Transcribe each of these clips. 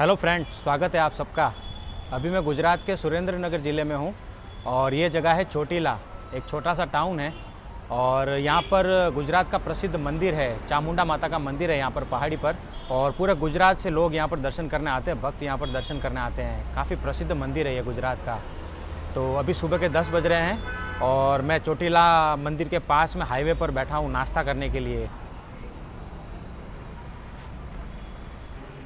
Hello friends, स्वागत है आप सबका। अभी मैं गुजरात के सुरेंद्रनगर ज़िले में हूँ और ये जगह है चोटीला, एक छोटा सा टाउन है। और यहाँ पर गुजरात का प्रसिद्ध मंदिर है, चामुंडा माता का मंदिर है यहाँ पर पहाड़ी पर। और पूरे गुजरात से लोग यहाँ पर दर्शन करने आते हैं, भक्त यहाँ पर दर्शन करने आते हैं। काफ़ी प्रसिद्ध मंदिर है ये गुजरात का। तो अभी सुबह के 10 बज रहे हैं और मैं चोटीला मंदिर के पास में हाईवे पर बैठा हूँ नाश्ता करने के लिए।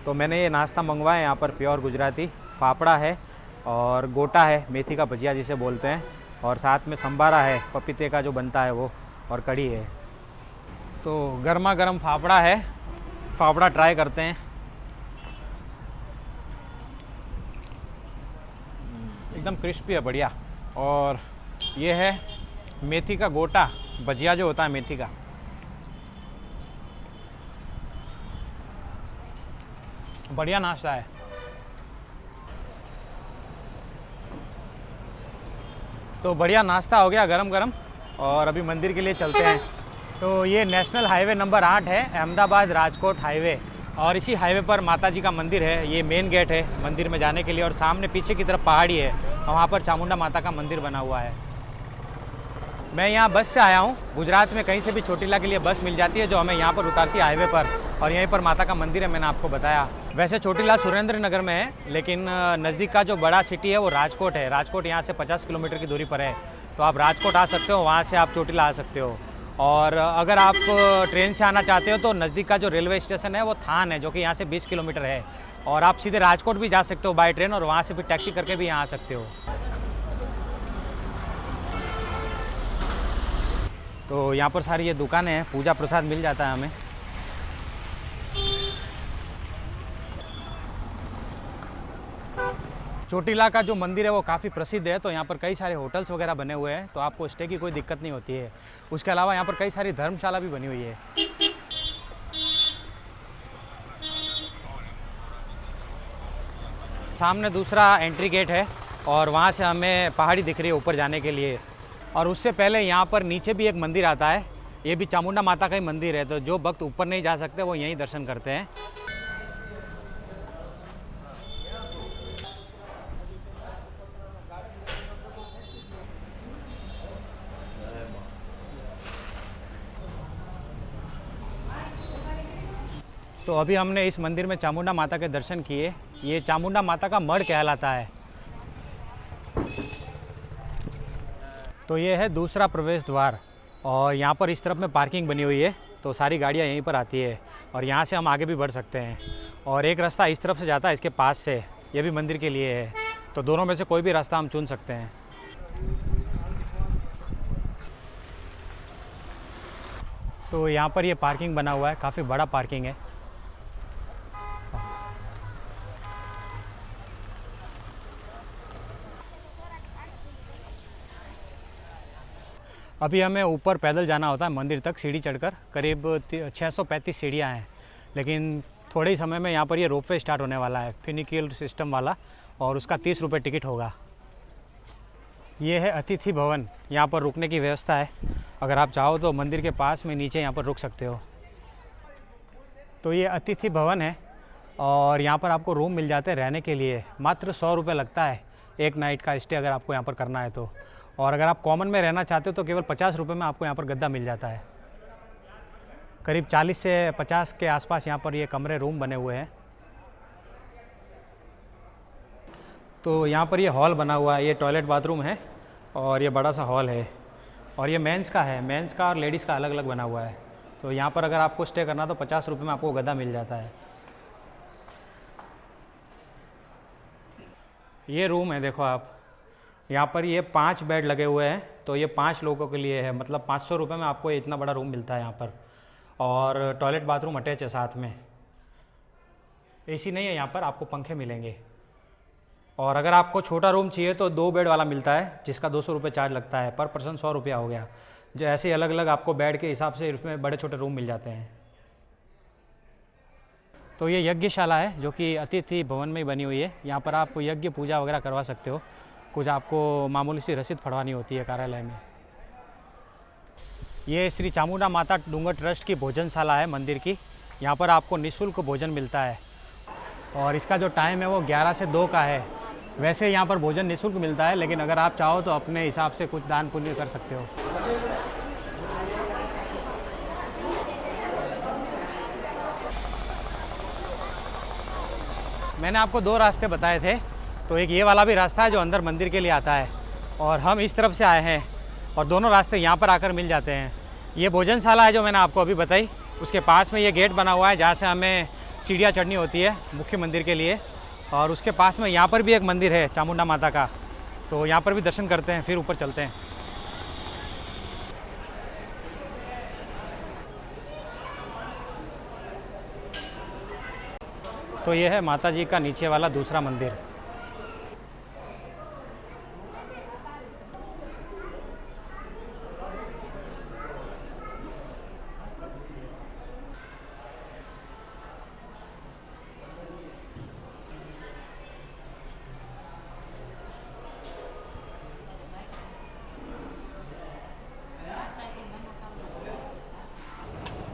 तो मैंने ये नाश्ता मंगवाया यहाँ पर, प्योर गुजराती फाफड़ा है और गोटा है, मेथी का भजिया जिसे बोलते हैं, और साथ में संभारा है, पपीते का जो बनता है वो, और कढ़ी है। तो गर्मा गर्म फाफड़ा है, फाफड़ा ट्राई करते हैं। एकदम क्रिस्पी है, बढ़िया। और ये है मेथी का गोटा, भजिया जो होता है मेथी का। बढ़िया नाश्ता है। तो बढ़िया नाश्ता हो गया गरम गरम, और अभी मंदिर के लिए चलते हैं। तो ये नेशनल हाईवे नंबर 8 है, अहमदाबाद राजकोट हाईवे। और इसी हाईवे पर माता जी का मंदिर है। ये मेन गेट है मंदिर में जाने के लिए, और सामने पीछे की तरफ पहाड़ी है और वहाँ पर चामुंडा माता का मंदिर बना हुआ है। मैं यहाँ बस से आया हूँ। गुजरात में कहीं से भी चोटीला के लिए बस मिल जाती है जो हमें यहाँ पर उतारती है हाईवे पर, और यहीं पर माता का मंदिर है, मैंने आपको बताया। वैसे चोटीला सुरेंद्रनगर में है, लेकिन नज़दीक का जो बड़ा सिटी है वो राजकोट है। राजकोट यहाँ से 50 किलोमीटर की दूरी पर है। तो आप राजकोट आ सकते हो, वहाँ से आप चोटीला आ सकते हो। और अगर आप ट्रेन से आना चाहते हो तो नज़दीक का जो रेलवे स्टेशन है वो थान है, जो कि यहाँ से 20 किलोमीटर है। और आप सीधे राजकोट भी जा सकते हो बाय ट्रेन, और वहाँ से फिर टैक्सी करके भी यहाँ आ सकते हो। तो यहाँ पर सारी ये दुकानें हैं, पूजा प्रसाद मिल जाता है हमें। चोटीला का जो मंदिर है वो काफ़ी प्रसिद्ध है, तो यहाँ पर कई सारे होटल्स वगैरह बने हुए हैं, तो आपको स्टे की कोई दिक्कत नहीं होती है। उसके अलावा यहाँ पर कई सारी धर्मशाला भी बनी हुई है। सामने दूसरा एंट्री गेट है और वहाँ से हमें पहाड़ी दिख रही है ऊपर जाने के लिए। और उससे पहले यहाँ पर नीचे भी एक मंदिर आता है, ये भी चामुंडा माता का ही मंदिर है। तो जो भक्त ऊपर नहीं जा सकते वो यहीं दर्शन करते हैं। तो अभी हमने इस मंदिर में चामुंडा माता के दर्शन किए। ये चामुंडा माता का मढ़ कहलाता है। तो ये है दूसरा प्रवेश द्वार, और यहाँ पर इस तरफ में पार्किंग बनी हुई है, तो सारी गाड़ियाँ यहीं पर आती है, और यहाँ से हम आगे भी बढ़ सकते हैं। और एक रास्ता इस तरफ से जाता है इसके पास से, ये भी मंदिर के लिए है। तो दोनों में से कोई भी रास्ता हम चुन सकते हैं। तो यहाँ पर ये पार्किंग बना हुआ है, काफ़ी बड़ा पार्किंग है। अभी हमें ऊपर पैदल जाना होता है मंदिर तक, सीढ़ी चढ़कर। करीब 635 सीढ़ियाँ हैं, लेकिन थोड़े ही समय में यहाँ पर ये रोपवे स्टार्ट होने वाला है, फिनिकियल सिस्टम वाला, और उसका 30 रुपये टिकट होगा। ये है अतिथि भवन, यहाँ पर रुकने की व्यवस्था है। अगर आप चाहो तो मंदिर के पास में नीचे यहाँ पर रुक सकते हो। तो ये अतिथि भवन है, और यहाँ पर आपको रूम मिल जाते हैं रहने के लिए। मात्र 100 रुपये लगता है एक नाइट का स्टे, अगर आपको यहाँ पर करना है तो। और अगर आप कॉमन में रहना चाहते हो तो केवल 50 रुपये में आपको यहाँ पर गद्दा मिल जाता है। करीब 40 से 50 के आसपास यहाँ पर ये कमरे रूम बने हुए हैं। तो यहाँ पर ये हॉल बना हुआ है, ये टॉयलेट बाथरूम है, और ये बड़ा सा हॉल है। और ये मेंस का है, मेंस का और लेडीज़ का अलग अलग बना हुआ है। तो यहाँ पर अगर आपको स्टे करना तो 50 रुपये में आपको गद्दा मिल जाता है। ये रूम है, देखो आप, यहाँ पर ये 5 बेड लगे हुए हैं। तो ये 5 लोगों के लिए है, मतलब 500 रुपये में आपको इतना बड़ा रूम मिलता है यहाँ पर। और टॉयलेट बाथरूम अटैच है साथ में। एसी नहीं है यहाँ पर, आपको पंखे मिलेंगे। और अगर आपको छोटा रूम चाहिए तो 2 बेड वाला मिलता है, जिसका 200 रुपये चार्ज लगता है। पर पर्सन 100 रुपया हो गया। जो ऐसे अलग अलग आपको बेड के हिसाब से इसमें बड़े छोटे रूम मिल जाते हैं। तो ये यज्ञशाला है, जो कि अतिथि भवन में ही बनी हुई है। यहाँ पर आप यज्ञ पूजा वगैरह करवा सकते हो। कुछ आपको मामूली सी रसीद फड़वानी होती है कार्यालय में। ये श्री चामुंडा माता डूंगर ट्रस्ट की भोजनशाला है मंदिर की। यहाँ पर आपको निःशुल्क भोजन मिलता है। और इसका जो टाइम है वो 11 से 2 का है। वैसे यहाँ पर भोजन निःशुल्क मिलता है, लेकिन अगर आप चाहो तो अपने हिसाब से कुछ दान पुण्य कर सकते हो। मैंने आपको 2 रास्ते बताए थे, तो एक ये वाला भी रास्ता है जो अंदर मंदिर के लिए आता है, और हम इस तरफ से आए हैं, और दोनों रास्ते यहाँ पर आकर मिल जाते हैं। ये भोजनशाला है जो मैंने आपको अभी बताई, उसके पास में ये गेट बना हुआ है जहाँ से हमें सीढ़ियाँ चढ़नी होती है मुख्य मंदिर के लिए। और उसके पास में यहाँ पर भी एक मंदिर है चामुंडा माता का, तो यहाँ पर भी दर्शन करते हैं, फिर ऊपर चलते हैं। तो ये है माता जी का नीचे वाला दूसरा मंदिर।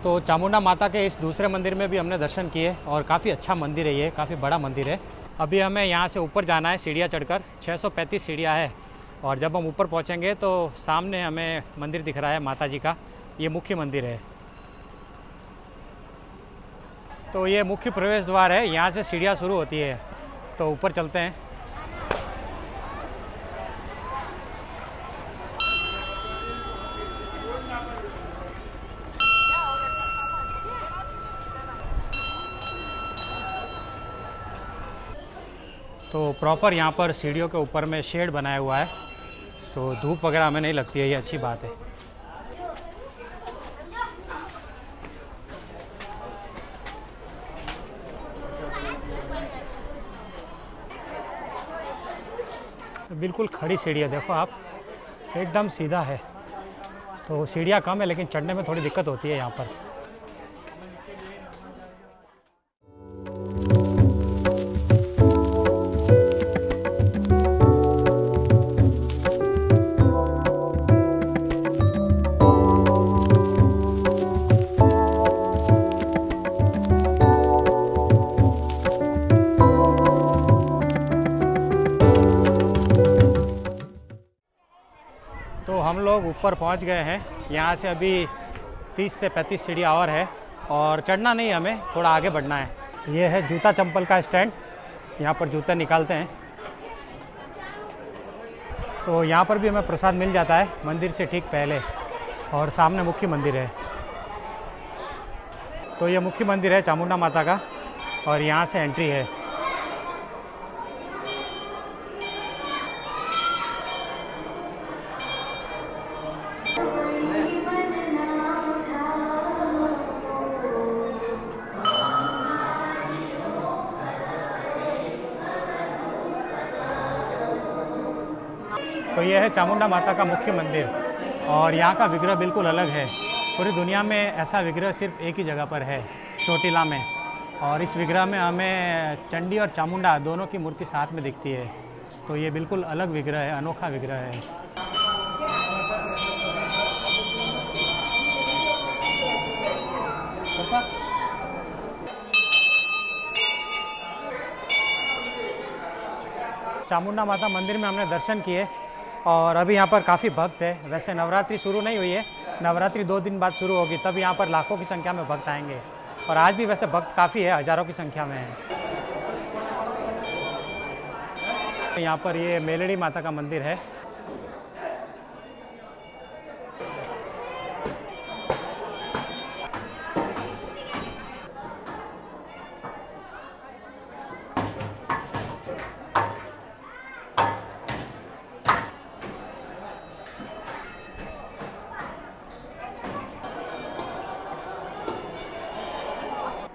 तो चामुंडा माता के इस दूसरे मंदिर में भी हमने दर्शन किए, और काफ़ी अच्छा मंदिर है, ये काफ़ी बड़ा मंदिर है। अभी हमें यहाँ से ऊपर जाना है सीढ़ियाँ चढ़कर, 635 सीढ़ियाँ है, और जब हम ऊपर पहुँचेंगे तो सामने हमें मंदिर दिख रहा है माता जी का, ये मुख्य मंदिर है। तो ये मुख्य प्रवेश द्वार है, यहाँ से सीढ़ियाँ शुरू होती है, तो ऊपर चलते हैं। तो प्रॉपर यहाँ पर सीढ़ियों के ऊपर में शेड बनाया हुआ है, तो धूप वगैरह हमें नहीं लगती है, ये अच्छी बात है। बिल्कुल खड़ी सीढ़ी है, देखो आप, एकदम सीधा है। तो सीढ़ियाँ कम है लेकिन चढ़ने में थोड़ी दिक्कत होती है यहाँ पर। तो हम लोग ऊपर पहुंच गए हैं, यहाँ से अभी 30 से 35 सीढ़ियाँ और है, और चढ़ना नहीं, हमें थोड़ा आगे बढ़ना है। ये है जूता चंपल का स्टैंड, यहाँ पर जूते निकालते हैं। तो यहाँ पर भी हमें प्रसाद मिल जाता है मंदिर से ठीक पहले, और सामने मुख्य मंदिर है। तो ये मुख्य मंदिर है चामुंडा माता का, और यहाँ से एंट्री है। तो ये है चामुंडा माता का मुख्य मंदिर, और यहाँ का विग्रह बिल्कुल अलग है। पूरी दुनिया में ऐसा विग्रह सिर्फ एक ही जगह पर है, चोटिला में, और इस विग्रह में हमें चंडी और चामुंडा दोनों की मूर्ति साथ में दिखती है। तो ये बिल्कुल अलग विग्रह है, अनोखा विग्रह है। चामुंडा माता मंदिर में हमने दर्शन किए, और अभी यहाँ पर काफ़ी भक्त है। वैसे नवरात्रि शुरू नहीं हुई है, नवरात्रि 2 दिन बाद शुरू होगी, तब यहाँ पर लाखों की संख्या में भक्त आएंगे, और आज भी वैसे भक्त काफ़ी है, हज़ारों की संख्या में है। यहाँ पर ये मेलड़ी माता का मंदिर है।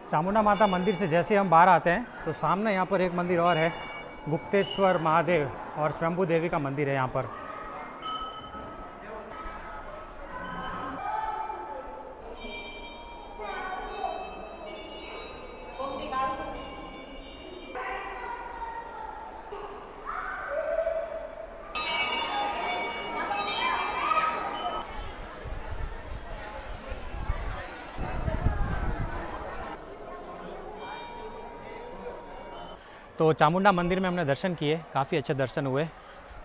चामुंडा माता मंदिर से जैसे हम बाहर आते हैं तो सामने यहाँ पर एक मंदिर और है, गुप्तेश्वर महादेव और स्वयंभू देवी का मंदिर है यहाँ पर। तो चामुंडा मंदिर में हमने दर्शन किए, काफ़ी अच्छे दर्शन हुए।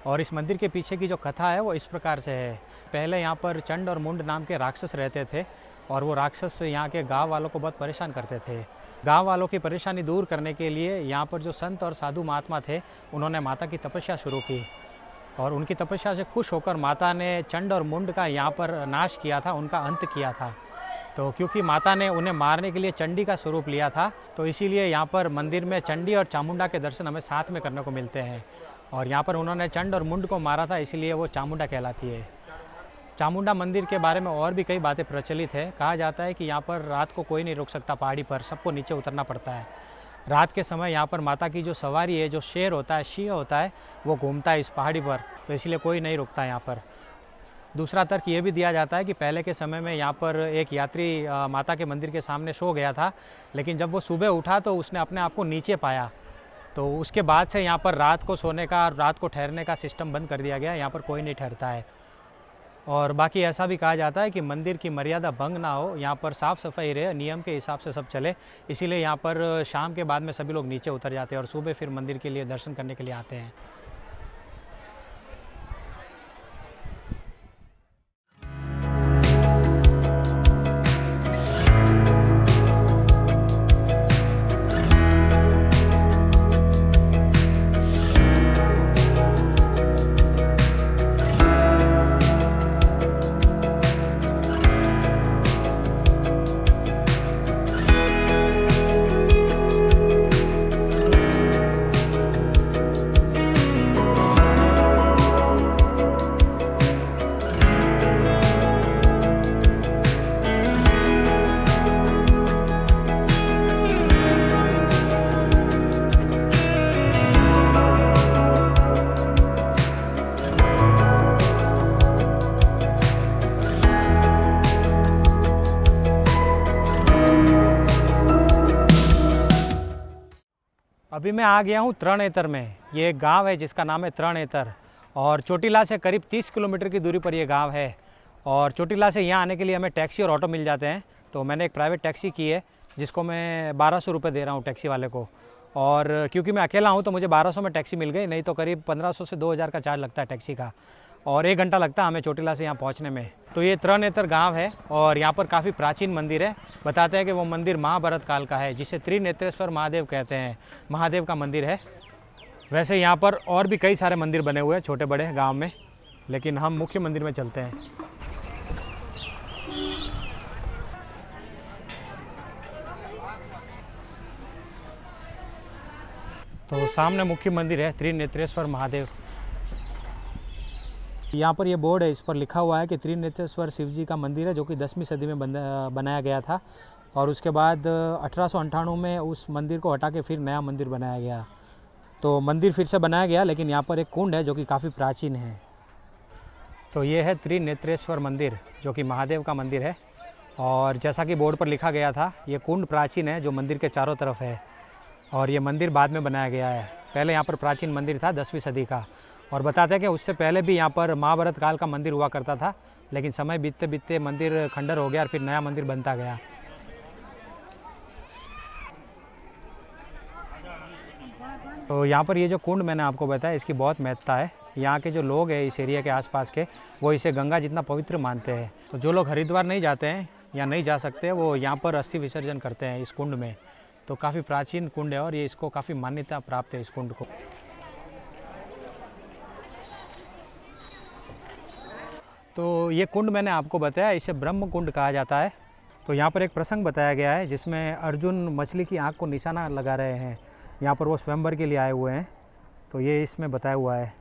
और इस मंदिर के पीछे की जो कथा है वो इस प्रकार से है। पहले यहाँ पर चंड और मुंड नाम के राक्षस रहते थे और वो राक्षस यहाँ के गांव वालों को बहुत परेशान करते थे। गांव वालों की परेशानी दूर करने के लिए यहाँ पर जो संत और साधु महात्मा थे उन्होंने माता की तपस्या शुरू की और उनकी तपस्या से खुश होकर माता ने चंड और मुंड का यहाँ पर नाश किया था, उनका अंत किया था। तो क्योंकि माता ने उन्हें मारने के लिए चंडी का स्वरूप लिया था तो इसीलिए यहाँ पर मंदिर में चंडी और चामुंडा के दर्शन हमें साथ में करने को मिलते हैं। और यहाँ पर उन्होंने चंड और मुंड को मारा था, इसीलिए वो चामुंडा कहलाती है। चामुंडा मंदिर के बारे में और भी कई बातें प्रचलित है। कहा जाता है कि यहाँ पर रात को कोई नहीं रुक सकता, पहाड़ी पर सबको नीचे उतरना पड़ता है। रात के समय यहाँ पर माता की जो सवारी है, जो शेर होता है, सिंह होता है, वो घूमता है इस पहाड़ी पर, तो इसलिए कोई नहीं रुकता यहाँ पर। दूसरा तर्क ये भी दिया जाता है कि पहले के समय में यहाँ पर एक यात्री माता के मंदिर के सामने सो गया था, लेकिन जब वो सुबह उठा तो उसने अपने आप को नीचे पाया। तो उसके बाद से यहाँ पर रात को सोने का और रात को ठहरने का सिस्टम बंद कर दिया गया, यहाँ पर कोई नहीं ठहरता है। और बाकी ऐसा भी कहा जाता है कि मंदिर की मर्यादा भंग ना हो, यहाँ पर साफ़ सफाई रहे, नियम के हिसाब से सब चले, इसीलिए यहाँ पर शाम के बाद में सभी लोग नीचे उतर जाते हैं और सुबह फिर मंदिर के लिए दर्शन करने के लिए आते हैं। अभी मैं आ गया हूँ त्रणेतर में। ये एक गांव है जिसका नाम है त्रणेतर और चोटीला से करीब 30 किलोमीटर की दूरी पर ये गांव है। और चोटीला से यहाँ आने के लिए हमें टैक्सी और ऑटो मिल जाते हैं। तो मैंने एक प्राइवेट टैक्सी की है जिसको मैं 1200 रुपये दे रहा हूँ टैक्सी वाले को। और क्योंकि मैं अकेला हूँ तो मुझे 1200 में टैक्सी मिल गई, नहीं तो करीब 1500 से 2000 का चार्ज लगता है टैक्सी का। और 1 घंटा लगता है हमें चोटीला से यहाँ पहुँचने में। तो ये त्रणेतर गांव है और यहाँ पर काफ़ी प्राचीन मंदिर है। बताते हैं कि वो मंदिर महाभारत काल का है, जिसे त्रिनेत्रेश्वर महादेव कहते हैं। महादेव का मंदिर है। वैसे यहाँ पर और भी कई सारे मंदिर बने हुए हैं छोटे बड़े गांव में, लेकिन हम मुख्य मंदिर में चलते हैं। तो सामने मुख्य मंदिर है त्रिनेत्रेश्वर महादेव। यहाँ पर ये बोर्ड है, इस पर लिखा हुआ है कि त्रिनेत्रेश्वर शिव जी का मंदिर है, जो कि 10वीं सदी में बनाया गया था। और उसके बाद 1898 में उस मंदिर को हटा के फिर नया मंदिर बनाया गया। तो मंदिर फिर से बनाया गया, लेकिन यहाँ पर एक कुंड है जो कि काफ़ी प्राचीन है। तो ये है त्रिनेत्रेश्वर मंदिर, जो कि महादेव का मंदिर है। और जैसा कि बोर्ड पर लिखा गया था, ये कुंड प्राचीन है जो मंदिर के चारों तरफ है। और ये मंदिर बाद में बनाया गया है। पहले यहाँ पर प्राचीन मंदिर था 10वीं सदी का। और बताते हैं कि उससे पहले भी यहाँ पर महाभारत काल का मंदिर हुआ करता था, लेकिन समय बीतते बीतते मंदिर खंडर हो गया और फिर नया मंदिर बनता गया। तो यहाँ पर ये जो कुंड मैंने आपको बताया, इसकी बहुत महत्ता है। यहाँ के जो लोग हैं इस एरिया के आसपास के, वो इसे गंगा जितना पवित्र मानते हैं। तो जो लोग हरिद्वार नहीं जाते हैं या नहीं जा सकते, वो यहाँ पर अस्थि विसर्जन करते हैं इस कुंड में। तो काफ़ी प्राचीन कुंड है और ये इसको काफ़ी मान्यता प्राप्त है इस कुंड को। तो ये कुंड मैंने आपको बताया, इसे ब्रह्म कुंड कहा जाता है। तो यहाँ पर एक प्रसंग बताया गया है जिसमें अर्जुन मछली की आँख को निशाना लगा रहे हैं। यहाँ पर वो स्वयंवर के लिए आए हुए हैं, तो ये इसमें बताया हुआ है।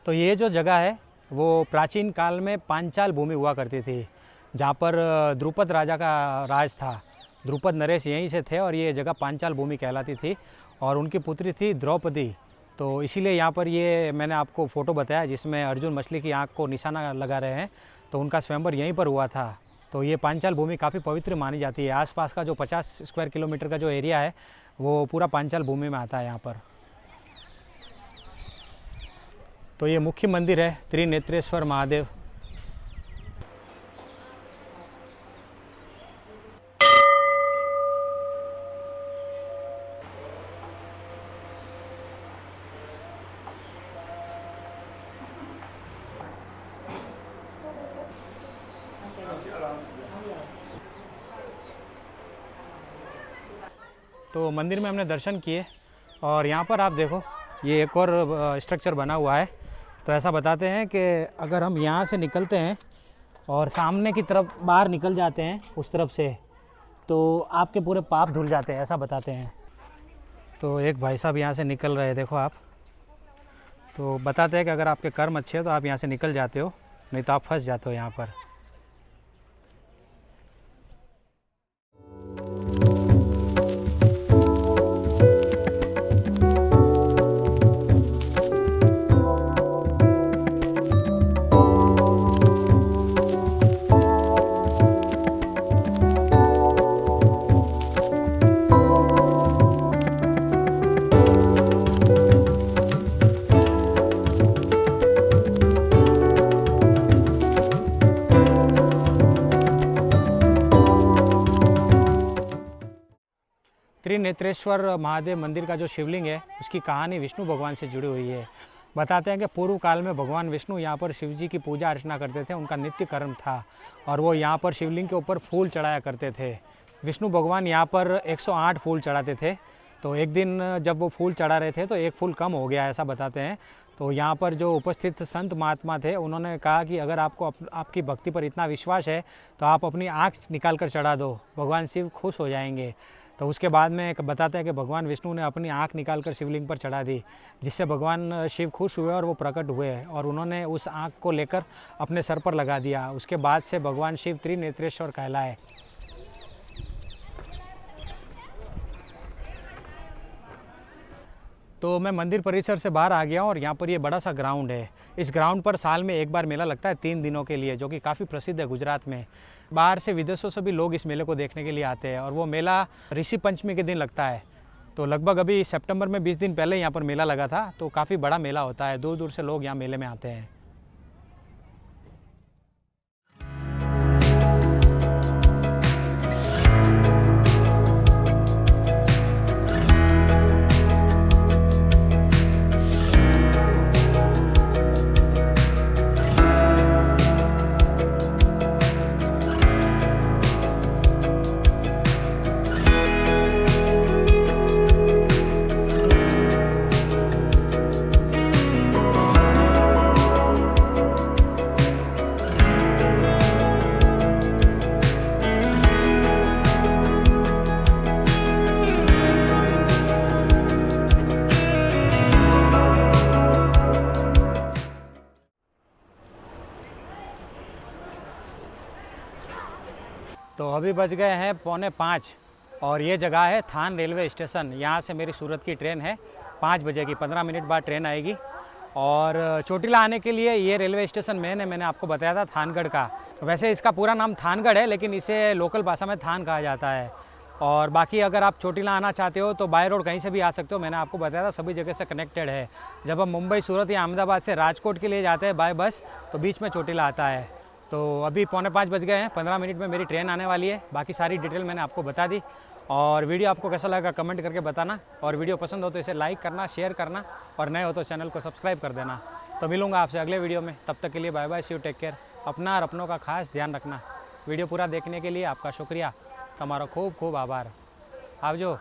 तो ये जो जगह है वो प्राचीन काल में पांचाल भूमि हुआ करती थी, जहाँ पर द्रुपद राजा का राज था। द्रुपद नरेश यहीं से थे और ये जगह पांचाल भूमि कहलाती थी। और उनकी पुत्री थी द्रौपदी। तो इसीलिए यहाँ पर ये मैंने आपको फ़ोटो बताया जिसमें अर्जुन मछली की आँख को निशाना लगा रहे हैं, तो उनका स्वयंवर यहीं पर हुआ था। तो ये पांचाल भूमि काफ़ी पवित्र मानी जाती है। आसपास का जो 50 स्क्वायर किलोमीटर का जो एरिया है वो पूरा पांचाल भूमि में आता है यहाँ पर। तो ये मुख्य मंदिर है त्रिनेत्रेश्वर महादेव। तो मंदिर में हमने दर्शन किए और यहाँ पर आप देखो ये एक और स्ट्रक्चर बना हुआ है। तो ऐसा बताते हैं कि अगर हम यहाँ से निकलते हैं और सामने की तरफ बाहर निकल जाते हैं उस तरफ से, तो आपके पूरे पाप धुल जाते हैं, ऐसा बताते हैं। तो एक भाई साहब यहाँ से निकल रहे हैं, देखो आप। तो बताते हैं कि अगर आपके कर्म अच्छे हैं तो आप यहाँ से निकल जाते हो, नहीं तो आप फंस जाते हो यहाँ पर। त्रिनेत्रेश्वर महादेव मंदिर का जो शिवलिंग है उसकी कहानी विष्णु भगवान से जुड़ी हुई है। बताते हैं कि पूर्व काल में भगवान विष्णु यहाँ पर शिव जी की पूजा अर्चना करते थे, उनका नित्य कर्म था और वो यहाँ पर शिवलिंग के ऊपर फूल चढ़ाया करते थे। विष्णु भगवान यहाँ पर 108 फूल चढ़ाते थे। तो एक दिन जब वो फूल चढ़ा रहे थे तो एक फूल कम हो गया, ऐसा बताते हैं। तो यहाँ पर जो उपस्थित संत महात्मा थे उन्होंने कहा कि अगर आपको आपकी भक्ति पर इतना विश्वास है तो आप अपनी आँख निकाल कर चढ़ा दो, भगवान शिव खुश हो जाएंगे। तो उसके बाद में बताते हैं कि भगवान विष्णु ने अपनी आँख निकाल कर शिवलिंग पर चढ़ा दी, जिससे भगवान शिव खुश हुए और वो प्रकट हुए और उन्होंने उस आँख को लेकर अपने सर पर लगा दिया। उसके बाद से भगवान शिव त्रिनेत्रेश्वर कहलाए। तो मैं मंदिर परिसर से बाहर आ गया हूँ और यहाँ पर ये बड़ा सा ग्राउंड है। इस ग्राउंड पर साल में एक बार मेला लगता है 3 दिनों के लिए, जो कि काफ़ी प्रसिद्ध है गुजरात में। बाहर से विदेशों से भी लोग इस मेले को देखने के लिए आते हैं और वो मेला ऋषि पंचमी के दिन लगता है। तो लगभग अभी सितंबर में 20 दिन पहले यहाँ पर मेला लगा था। तो काफ़ी बड़ा मेला होता है, दूर दूर से लोग यहाँ मेले में आते हैं। तो अभी बज गए हैं 4:45 और ये जगह है थान रेलवे स्टेशन। यहाँ से मेरी सूरत की ट्रेन है 5 बजे की, 15 मिनट बाद ट्रेन आएगी। और चोटिला आने के लिए ये रेलवे स्टेशन मैंने आपको बताया था थानगढ़ का। वैसे इसका पूरा नाम थानगढ़ है, लेकिन इसे लोकल भाषा में थान कहा जाता है। और बाकी अगर आप चोटिला आना चाहते हो तो बाय रोड कहीं से भी आ सकते हो, मैंने आपको बताया था सभी जगह से कनेक्टेड है। जब हम मुंबई, सूरत या अहमदाबाद से राजकोट के लिए जाते हैं बाय बस, तो बीच में चोटिला आता है। तो अभी 4:45 बज गए हैं, 15 मिनट में मेरी ट्रेन आने वाली है। बाकी सारी डिटेल मैंने आपको बता दी। और वीडियो आपको कैसा लगा कमेंट करके बताना, और वीडियो पसंद हो तो इसे लाइक करना, शेयर करना, और नए हो तो चैनल को सब्सक्राइब कर देना। तो मिलूंगा आपसे अगले वीडियो में, तब तक के लिए bye bye, see you, take care. अपना और अपनों का खास ध्यान रखना। वीडियो पूरा देखने के लिए आपका शुक्रिया, तुम्हारा खूब खूब आभार। आवजो।